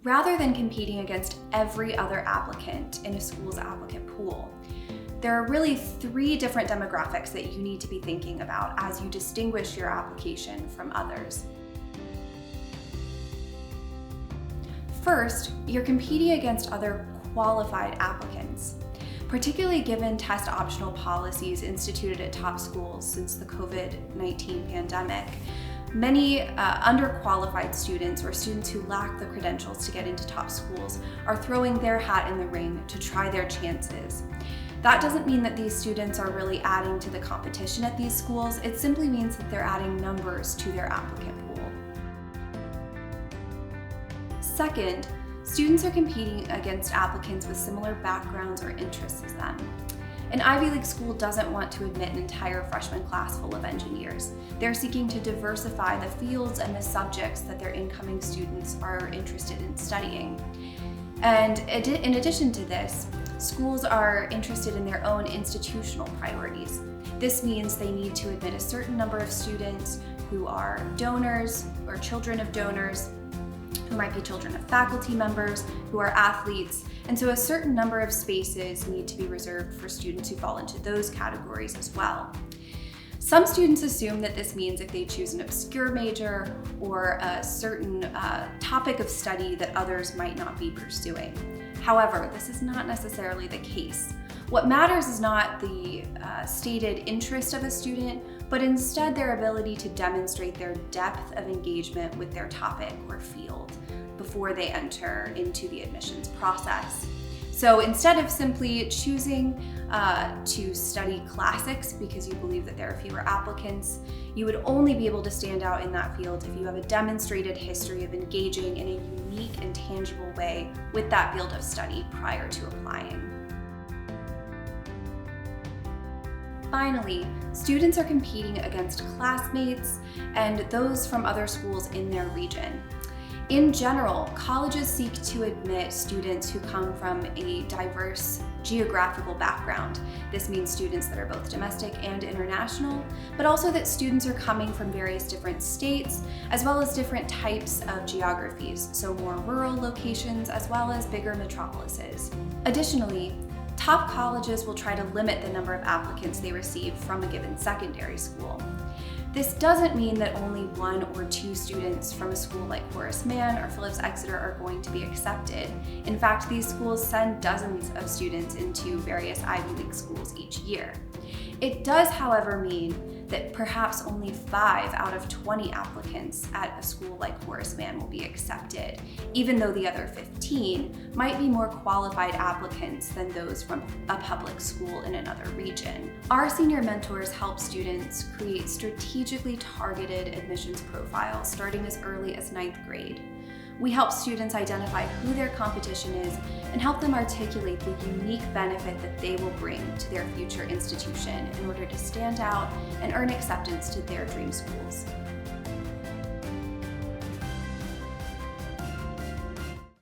rather than competing against every other applicant in a school's applicant pool. There are really 3 different demographics that you need to be thinking about as you distinguish your application from others. First, you're competing against other qualified applicants. Particularly given test optional policies instituted at top schools since the COVID-19 pandemic, many underqualified students or students who lack the credentials to get into top schools are throwing their hat in the ring to try their chances. That doesn't mean that these students are really adding to the competition at these schools. It simply means that they're adding numbers to their applicant pool. Second, students are competing against applicants with similar backgrounds or interests as them. An Ivy League school doesn't want to admit an entire freshman class full of engineers. They're seeking to diversify the fields and the subjects that their incoming students are interested in studying. And in addition to this, schools are interested in their own institutional priorities. This means they need to admit a certain number of students who are donors or children of donors, who might be children of faculty members, who are athletes, and so a certain number of spaces need to be reserved for students who fall into those categories as well. Some students assume that this means if they choose an obscure major or a certain topic of study that others might not be pursuing. However, this is not necessarily the case. What matters is not the stated interest of a student, but instead their ability to demonstrate their depth of engagement with their topic or field before they enter into the admissions process. So instead of simply choosing to study classics because you believe that there are fewer applicants, you would only be able to stand out in that field if you have a demonstrated history of engaging in a unique and tangible way with that field of study prior to applying. Finally, students are competing against classmates and those from other schools in their region. In general, colleges seek to admit students who come from a diverse geographical background. This means students that are both domestic and international, but also that students are coming from various different states, as well as different types of geographies, so more rural locations as well as bigger metropolises. Additionally, top colleges will try to limit the number of applicants they receive from a given secondary school. This doesn't mean that only 1 or 2 students from a school like Horace Mann or Phillips Exeter are going to be accepted. In fact, these schools send dozens of students into various Ivy League schools each year. It does, however, mean that perhaps only 5 out of 20 applicants at a school like Horace Mann will be accepted, even though the other 15 might be more qualified applicants than those from a public school in another region. Our senior mentors help students create strategically targeted admissions profiles starting as early as 9th grade. We help students identify who their competition is and help them articulate the unique benefit that they will bring to their future institution in order to stand out and earn acceptance to their dream schools.